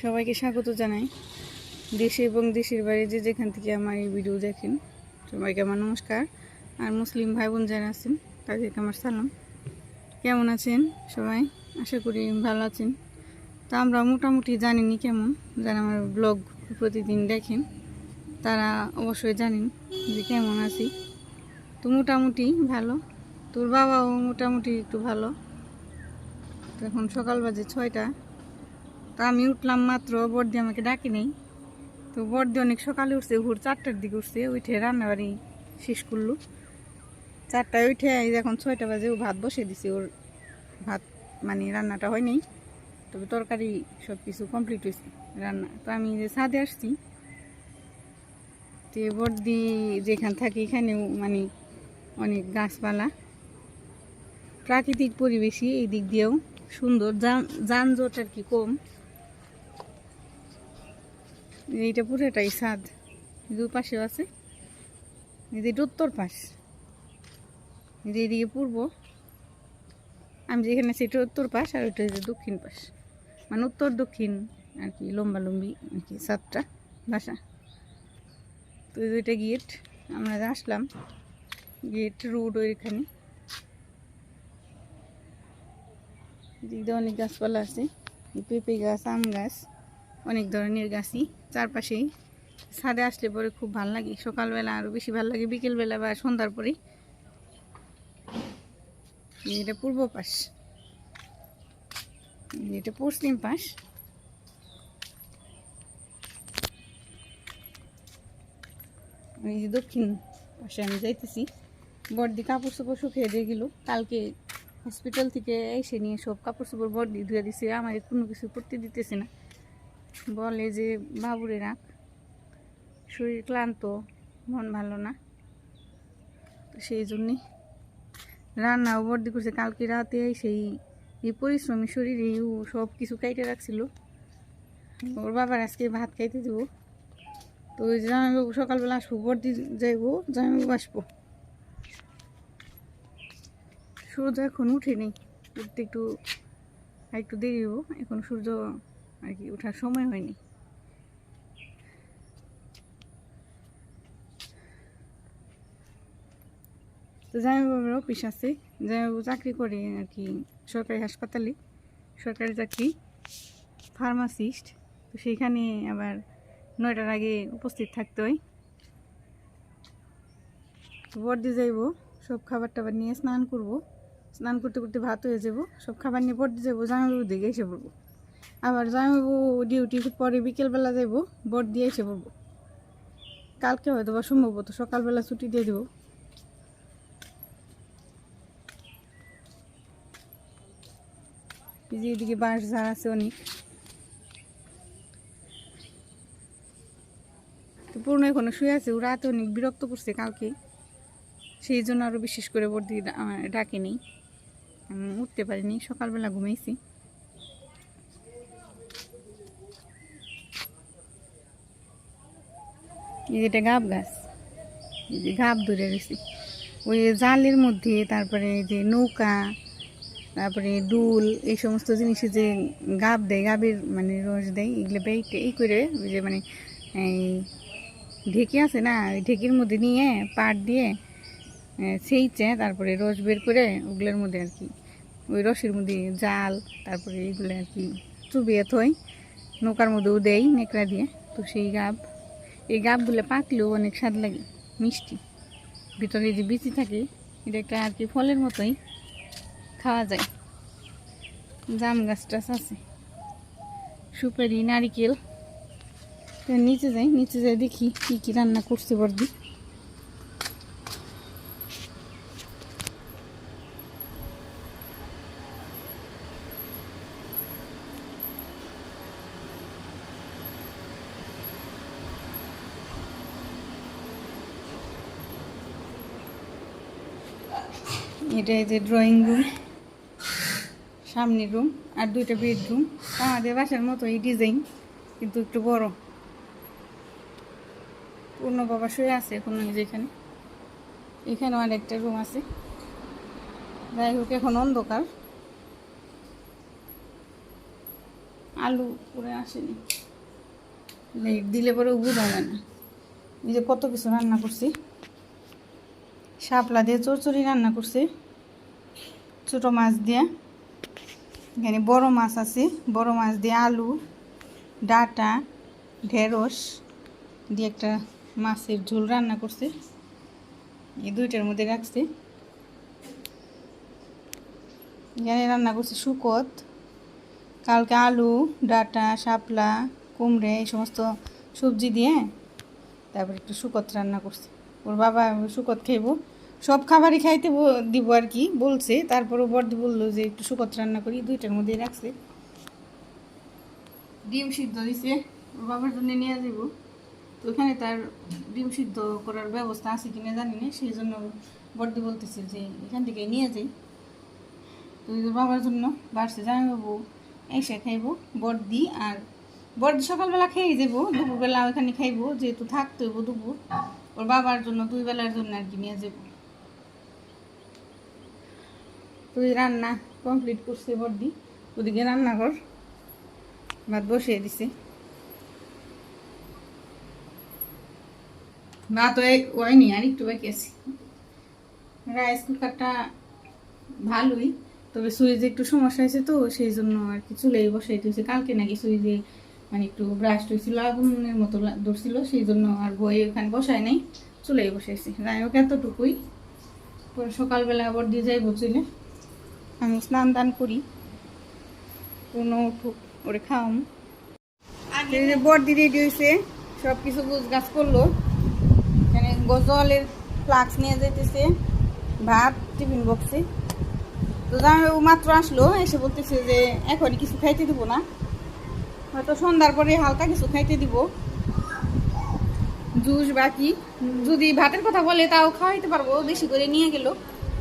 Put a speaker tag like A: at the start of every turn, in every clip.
A: সবাইকে স্বাগত জানাই। দেশে এবং দেশের বাইরে যে যেখান থেকে আমার এই ভিডিও দেখেন সবাইকে আমার নমস্কার। আর মুসলিম ভাই বোন যারা আছেন তাদেরকে আমার সালাম। কেমন আছেন সবাই? আশা করি ভালো আছেন। তো আমরা মোটামুটি জানিনি কেমন, যারা আমার ব্লগ প্রতিদিন দেখেন তারা অবশ্যই জানেন যে কেমন আছি। তো মোটামুটি ভালো। তোর বাবাও মোটামুটি একটু ভালো। তো এখন সকাল বাজে 6টা। তো আমি উঠলাম মাত্র, বড়দি আমাকে ডাকি নেই। তো বড়দি অনেক সকালে উঠছে, ভোর 4টার দিকে উঠছে, উঠে রান্নাবাড়ি শেষ করলো 4টায় উঠে। এখন 6টা বাজে, ও ভাত বসে দিছে। ওর ভাত মানে রান্নাটা হয়নি, তবে তরকারি সব কিছু কমপ্লিট হয়েছে রান্না। তো আমি যে ছাদে আসছি, তো বড়দি যেখানে থাকি এখানেও মানে অনেক গাছপালা, প্রাকৃতিক পরিবেশই, এই দিক দিয়েও সুন্দর, যানজট আর কি কম। এইটা পুরোটাই ছাদ, দুপাশেও আছে। এটা উত্তর পাশ, এদিকে পূর্ব। আমি যেখানে সেটা উত্তর পাশ, আর ওইটা হচ্ছে দক্ষিণ পাশ, মানে উত্তর দক্ষিণ আর কি, লম্বালম্বি আর কি ছাদটা বাসা। তো ওইটা গেট, আমরা আসলাম গেট রোড ওইখানে। এদিকে অনেক গাছপালা আছে, পেঁপে গাছ, আম গাছ, অনেক ধরনের গাছই চারপাশেই। ছাদে আসলে পরে খুব ভালো লাগে, সকালবেলা আরও বেশি ভালো লাগে, বিকেলবেলা বা সন্ধ্যার পরে। এটা পূর্ব পাশ, এটা পশ্চিম পাশ। এই যে দক্ষিণ পাশে আমি যাইতেছি। বড়দি কাপড় চোপড় শুকিয়ে দিয়ে গেল, কালকে হসপিটাল থেকে এসে নিয়ে সব কাপড় চোপড় বড়দি ধুয়ে দিছে। আমার কোনো কিছু করতে দিতেছে না, বলে যে বাবুরে রাখ, শরীর ক্লান্ত, মন ভালো না। তো সেই জন্যে রান্নাও বড়দি করছে কালকে রাতে। সেই এই পরিশ্রমী শরীরে ও সব কিছু কাইটে রাখছিল। ওর বাবার আজকে ভাত খাইতে দেবো। তো ওই জামাইবাবু সকালবেলা আসবো, বড়দি যাইবো, জামাইবাবু আসবো। সূর্য এখন উঠেনি, উঠতে একটু দেরি হবো, এখন সূর্য আর কি ওঠার সময় হয়নি। তো জামাইবাবুর অফিস আছে, জামাইবাবু চাকরি করে আর কি সরকারি হাসপাতালে, সরকারি চাকরি, ফার্মাসিস্ট। তো সেইখানে আবার 9টার আগে উপস্থিত থাকতে হয়। বড়দি যাইব, সব খাবার টাবার নিয়ে স্নান করব, স্নান করতে করতে ভাত হয়ে যাব, সব খাবার নিয়ে বড়দি যাবো, জামাইবাবু দিকে এসে পড়বো। আবার জামাইবাবু ডিউটি পরে বিকেলবেলা যাইব, বড়দি এসে পড়বো। কালকে হয়তো বা সম্ভবত সকালবেলা ছুটি দিয়ে দেবো। এই যে এদিকে বাঁশ ঝাড় আছে অনেক। তো পূর্ণ এখনো শুয়ে আছে, ও রাতে অনেক বিরক্ত করছে কালকে, সেই জন্য আরও বিশেষ করে বড়দি ডাকেনি, আমি উঠতে পারিনি, সকালবেলা ঘুমাইছি। এই যেটা গাব গাছ, এই যে গাব ধরে রয়েছে ওই জালের মধ্যে। তারপরে এই যে নৌকা, তারপরে দুল, এই সমস্ত জিনিসে যে গাব দেয়, গাবের মানে রস দেয়, এগুলো বেইটে এই করে ওই যে মানে এই ঢেকি আছে না, ওই ঢেকির মধ্যে নিয়ে পাট দিয়ে সেইচে, তারপরে রস বের করে ওগুলোর মধ্যে আর কি, ওই রসের মধ্যে জাল, তারপরে এইগুলো আর কি চুবিয়ে থই, নৌকার মধ্যেও দেয় নেকড়া দিয়ে। তো সেই গাব, এই গাবগুলো পাকলেও অনেক স্বাদ লাগে, মিষ্টি, ভিতরে যে বিচি থাকে, এটা একটা আর কি ফলের মতোই, খাওয়া যায়। জাম গাছ টাছ আছে, সুপারি, নারিকেল। তো নিচে যাই দেখি কি কি রান্না করতে পারবি। এটা এই যে ড্রয়িং রুম, সামনের রুম, আর 2টা বেডরুম। আমাদের বাসার মতো এই ডিজাইন, কিন্তু একটু বড়। পূর্ণ বাবা শুয়ে আছে এখন যেখানে, এখানেও আর একটা রুম আছে। যাই হোক এখন অন্ধকার, আলু পুরে আসেনি, লেট দিলে পরে বোঝা যায় না। এই যে কত কিছু রান্না করছি, শাপলা দিয়ে চচ্চড়ি রান্না করছি, ছোটো মাছ দিয়ে, এখানে বড় মাছ আছে, বড় মাছ দিয়ে আলু, ডাঁটা, ঢেঁড়স দিয়ে একটা মাছের ঝোল রান্না করছি, এই দুইটার মধ্যে রাখছি। এখানে রান্না করছি শুকত, কালকে আলু, ডাঁটা, শাপলা, কুমড়ে এই সমস্ত সবজি দিয়ে তারপর একটু শুকত রান্না করছি। ওর বাবা শুকত খাইব, সব খাবারই খাইতে দিব আর কি বলছে, তারপরও বর্দি বললো যে একটু শুকত রান্না করি, দুইটার মধ্যে রাখছে। ডিম সিদ্ধ দিছে, ওর বাবার জন্য নিয়ে যাব, তো ওখানে তার ডিম সিদ্ধ করার ব্যবস্থা আছে কিনা জানি না, সেই জন্য বর্দি বলতেছে যে এখান থেকে নিয়ে যাই। তো বাবার জন্য বাড়ছে জামাইবাবু এসে খাইব, বর্দি আর বর্দি সকালবেলা খেয়ে যাবো, দুপুরবেলা ওখানে খাইবো, যেহেতু থাকতে হইব দুপুর, ওর বাবার জন্য 2 বেলার জন্য আর কি নিয়ে যাব। তো রান্না কমপ্লিট করছে বর্দি, ওদিকে রান্নাঘর ভাত বসিয়ে দিছে, ভাত হয়নি আর একটু বাকি আছে। রাইস কুকারটা ভালোই, তবে সুইচে একটু সমস্যা হয়েছে, তো সেই জন্য আর কি চুলেই বসাইতে হয়েছে। কালকে নাকি সুইচে মানে একটু ব্রাশ হয়েছিল, আগুনের মতো ধরছিল, সেই জন্য আর বই ওখানে বসায় নাই, চুলেই বসাইছি। যাই হোক এতটুকুই, পরে সকালবেলা আবার দিয়ে যাইব চলে, আমি স্নান দান করি, কোনো উঠুক ওরে খাওয়াম। বর্দি রেডি হয়েছে, সব কিছু গোছ গাছ করলো, এখানে জলের ফ্লাক্স নিয়ে যাইতেছে, ভাত টিফিন বক্সে। তো জামাইবাবু মাত্র আসলো, এসে বলতেছে যে এখনই কিছু খাইতে দিব না, হয়তো সন্ধ্যার পরে হালকা কিছু খাইতে দিব, জুস বাকি, যদি ভাতের কথা বলে তাও খাওয়াইতে পারবো, বেশি করে নিয়ে গেল।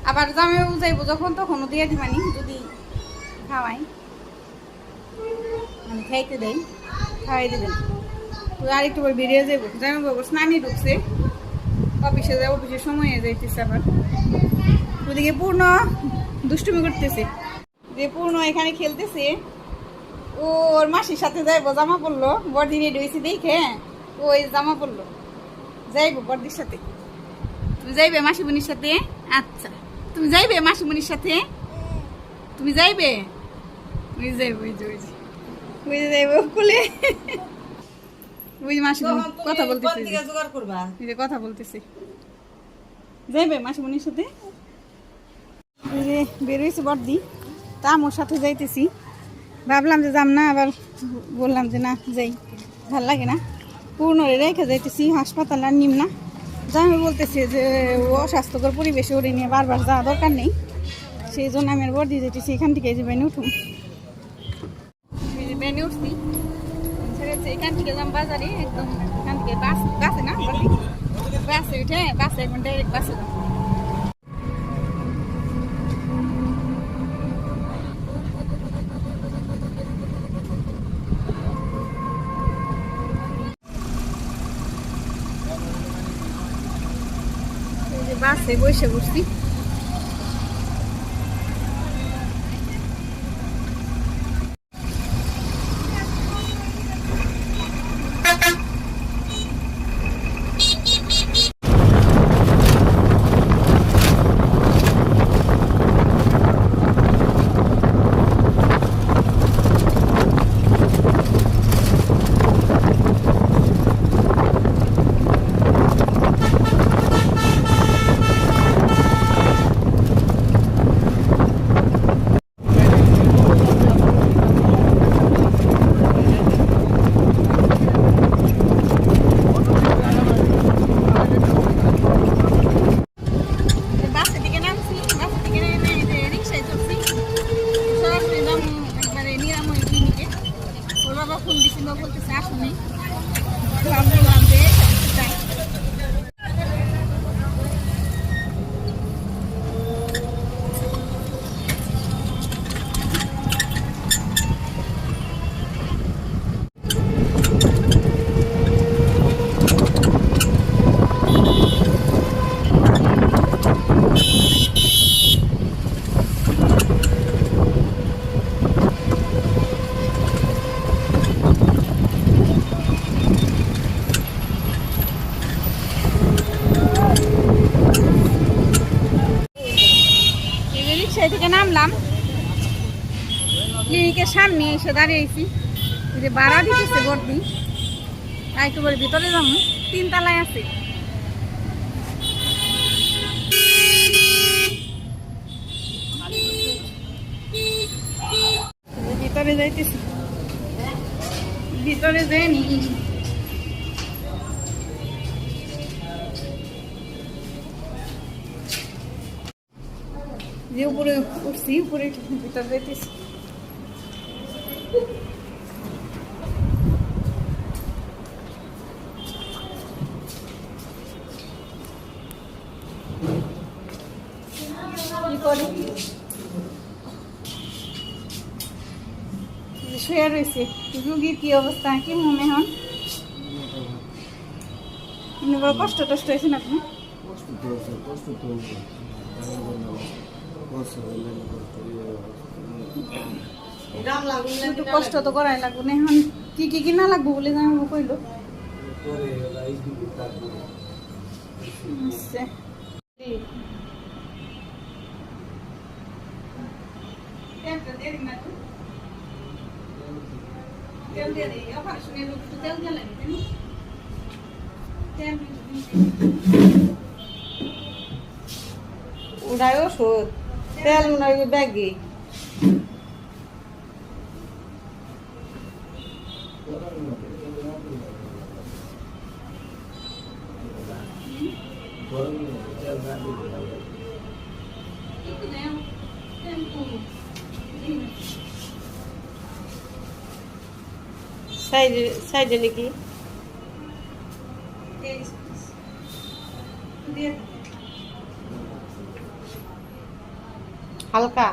A: আবার জামাইবাবু যাইবো যখন তখনও দিয়ে দিবানি, যদি খাওয়াই মানে খাইতে দেয় খাওয়াই দেবেন। তো আর একটু পর বেরিয়ে যাবো, জামাইবাবু স্নানই ঢুকছে, অফিসে যাবো, অফিসের সময় যাইতেছে। আবার ওদিকে পূর্ণ দুষ্টুমি করতেছে, যে পূর্ণ এখানে খেলতেছে, ওর মাসির সাথে যাইবো, জামা পরলো, বর্দি রেডি হয়েছে দেখে ওই জামা পরলো, যাইবো বর্দির সাথে। তুমি যাইবে মাসিমণির সাথে? আচ্ছা, তুমি যাইবে মাসিমণির সাথে? তুমি যাইবে? ওই যাইবো, ওই যে ওই যে ওই যে যাইবো কোলে, ওই যে মাসিমণি কথা বলতেছে, যে কথা বলতেছে, যাইবে মাসিমণির সাথে। এই যে বেরোইছে বর্দি, তা আমার সাথে যাইতেছি, ভাবলাম যে যাম না, আবার বললাম যে না যাই, ভাল লাগে না, পূর্ণরে রেখে যাইতেছি হাসপাতাল আর নিম না। জামাই বলতেছে যে অস্বাস্থ্যকর পরিবেশে ওরে নিয়ে বারবার যাওয়া দরকার নেই, সেই জন্য আমি আর বর্দি যাইতেছি এখান থেকে। এই যে বেনে উঠুন, বেনে উঠছি, এখান থেকে যাম বাজারে, একদম এখান থেকে বাস বাসে না, বাসে উঠে বাসে এখন ডাইরেক্ট বাসে যাম। বাসে বসে বসছি, সামনে এসে দাঁড়িয়েছি, ওই যে ভাড়া দিতেছে বর্দি, একেবারে ভিতরে যাবো, 3 তলায় আছে। ভিতরে যাইতেছি, ভিতরে যাইনি। যে উপরে উঠছি, উপরে ভিতরে যাইতেছি। শুয়ে রয়েছে রুগীর কি অবস্থা, কি মনে হন? বড় কষ্ট টষ্ট হয়েছে না আপনি? একটু কষ্ট তো করাই লাগবো না। এখন কি কি কিনা লাগবো বলে জানাবো কইলো। আচ্ছা
B: ওটাই ওষুধ, তেল মনে হয় ব্যাগে। সাইডে নাকি হালকা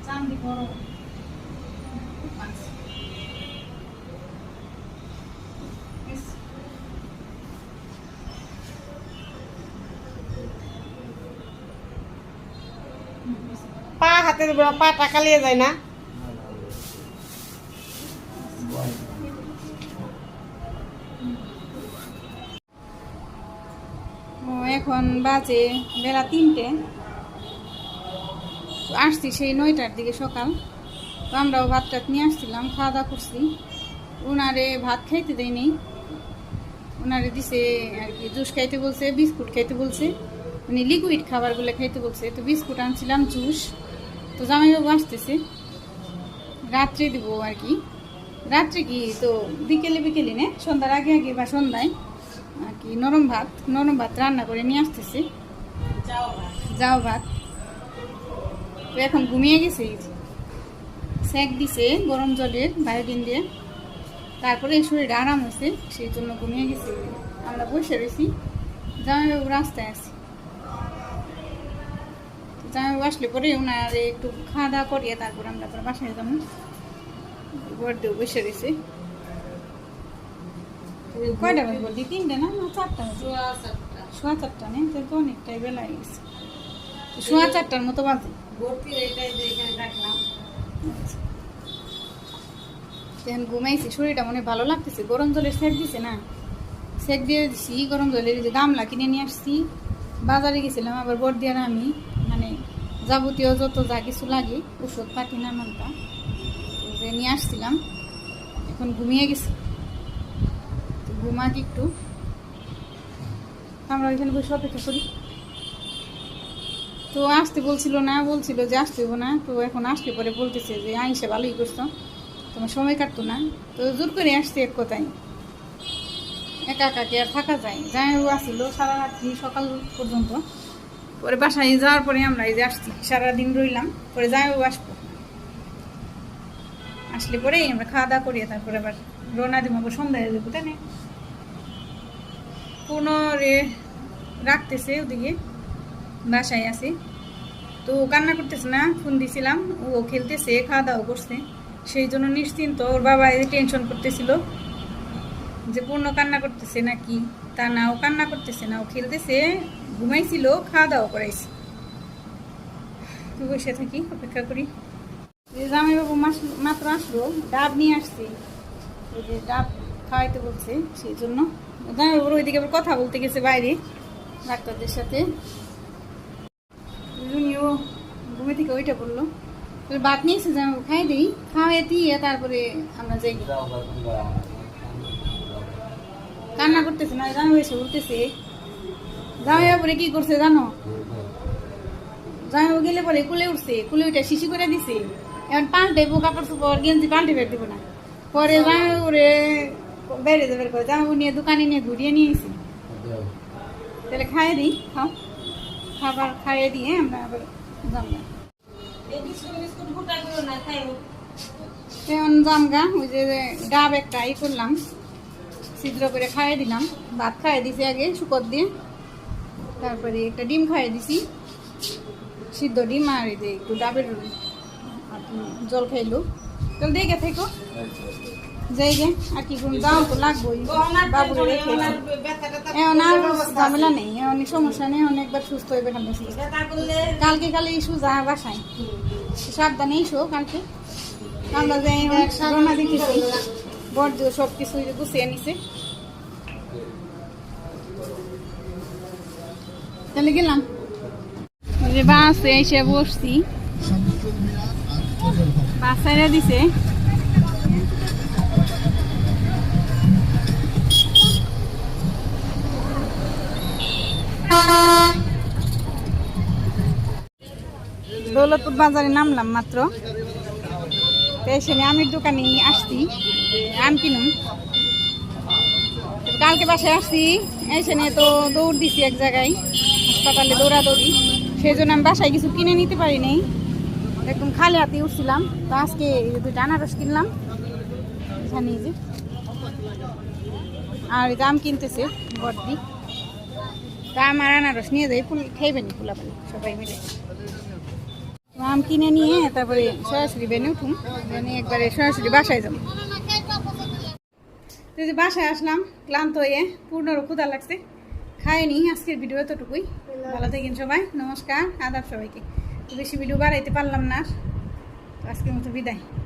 A: চান্দি বড়
B: পা হাতে পা টাকা লিয়ে যায় না।
A: এখন বাজে বেলা 3টে, আসছি সেই 9টার দিকে সকাল। তো আমরাও ভাত টাত নিয়ে আসছিলাম, খাওয়া দাওয়া করছি। ওনারে ভাত খাইতে দেয়নি, ওনারে দিছে আর কি জুস খাইতে বলছে, বিস্কুট খাইতে বলছে, মানে লিকুইড খাবারগুলো খাইতে বলছে। তো বিস্কুট আনছিলাম, জুস। তো জামাইবাবু আসতেছে, রাত্রে দিব আর কি। রাত্রে কি তো বিকেলে বিকেলে নে, সন্ধ্যার আগে আগে বা সন্ধ্যায় আর কি নরম ভাত রান্না করে নিয়ে আসতেছে, যাও ভাত। তো এখন ঘুমিয়ে গেছে, সেক দিছে গরম জলের বায়োডিন দিয়ে, তারপরে শরীরটা আরাম হয়েছে, সেই জন্য ঘুমিয়ে গেছে। আমরা বসে রয়েছি, জামাইবাবু রাস্তায় আছি। জামাইবাবু আসলে পরে ওনার একটু খাওয়া দাওয়া করিয়ে তারপর আমরা বাসায় যাবো। বড়দেও বসে রয়েছে। কয়টা বাজে বলছি? 3টে না 4টা বাজে? 4:15 নেই, তো অনেকটাই বেলা হয়ে গেছে। 4:15 মতো বাজে। এখন ঘুমাইছি, শরীরটা মনে ভালো লাগতেছে। গরম জলের সেক দিছে না, সেক দিয়ে দিছি গরম জলের। যে গামলা কিনে নিয়ে আসছি, বাজারে গেছিলাম আবার বড়দি আর আমি, মানে যাবতীয় যত যা কিছু লাগে ওষুধ পাতি নানানটা যে নিয়ে আসছিলাম। এখন ঘুমিয়ে গেছি, ঘুমাক একটু, আমরা ওইখানে বসে অপেক্ষা করি। তো আসতে বলছিল যে আসতে হইব না। তো এখন আসলে পরে বলতেছে যে আইসে ভালোই করছো, তোমার সময় কাটতো না। তো জোর করে আসছে এক কথাই, একা একাকে আর থাকা যায়। জামাইবাবু আসছিল সারা রাত্রি সকাল পর্যন্ত, পরে বাসায় যাওয়ার পরে আমরা এই যে আসছি, সারাদিন রইলাম। পরে জামাইবাবু আসবো, আসলে পরেই আমরা খাওয়া দাওয়া করি, তারপরে আবার রওনা দিব, সন্ধ্যায় যাবো। তাই না, পুনরে রাখতেছে ওদিকে, বাসায় আছে। তো ও কান্না করতেছে না, ফোন দিছিলাম, ও খেলতেছে, খাওয়া দাওয়া করছে, সেই জন্য নিশ্চিন্ত। ওর বাবা টেনশন করতেছিল যে পূর্ণ কান্না করতেছে নাকি, তা না, ও কান্না করতেছে না, ও খেলতেছে, ঘুমাইছিল, খাওয়া দাওয়া করাইছে। তো বসে থাকি, অপেক্ষা করি। জামাইবাবু মাত্র আসলো, ডাব নিয়ে আসছি, ওই যে ডাব খাওয়াইতে বলছে, সেই জন্য জামাইবাবুর ওইদিকে আবার কথা বলতে গেছে বাইরে ডাক্তারদের সাথে। রুনিও ঘুমে থেকে ওইটা বললো ভাত নিয়েছে জামাইবাবু খাই দিই, খাওয়াই দিয়ে তারপরে আমরা যাই। কান্না করতেছে না, জামাইবাবু এসে উঠতেছে। জামাইবাবুরে কি করছে জানো, জামাইবাবু গেলে পরে কুলে উঠছে, কুলে উঠে শিশি করে দিছে। এখন পাল্টাইবো কাপড় চোপড় গেঞ্জি পাল্টে বের দিব না, পরে জামাইবাবুরে বেড়ে বের করে জামাইবাবু নিয়ে দোকানে নিয়ে ঘুরিয়ে নিয়ে এসি। তাহলে খাইয়ে দিই, খাও খাবার খাইয়ে দিয়ে আমরা আবার জামগা। এখন জামগা ওই যে ডাব একটা ই করলাম, ছিদ্র করে খাইয়ে দিলাম। ভাত খাইয়ে দিছি আগে শুকর দিয়ে, তারপরে একটা ডিম খাইয়ে দিছি, সিদ্ধ ডিম আর এই যে একটু ডাবের জল খাইলো। চল দেখে থেকো যাই গে, আর কি করুন যাও তো লাগবোই, বাবুরে রেখে এখন আর ঝামেলা নেই, অনেক সমস্যা নেই, অনেকবার সুস্থ হইবে। কালকে খালি ইস্যু যা বাসায় সাবধানে ইস্যু কালকে আমরা যাই রওনা দিতেছি। বর্দ সব কিছু গুছিয়ে নিছে, তাহলে গেলাম। বাসে এসে বসছি, বাস ছাইড়া দিছে। দৌলতপুর বাজারে নামলাম মাত্র, এসে আমের দোকানে আসছি আম কিনুম। কালকে বাসায় আসছি, এসে তো দৌড় দিছি এক জায়গায় হাসপাতালে, দৌড়াদৌড়ি, সেই জন্য আমি বাসায় কিছু কিনে নিতে পারি নাই, একদম খালি হাতে উঠছিলাম। তো আজকে দুইটা আনারস কিনলাম এখানে, যে আর আম কিনতেছে বড়দি। তা আমার আনারস নিয়ে যাই, ফুল খাইবেনি ফুলাপানি সবাই মিলে। আম কিনে নিয়ে তারপরে সরাসরি বেনে উঠুন, বেনে একবারে সরাসরি বাসায় যাবো। যদি বাসায় আসলাম ক্লান্ত হয়ে, পূর্ণর ক্ষুধা লাগছে, খাইনি। আজকের ভিডিও এতটুকুই, ভালো থাকেন সবাই, নমস্কার, আদাব সবাইকে। বেশি ভিডিও বাড়াইতে পারলাম না, আজকের মতো বিদায়।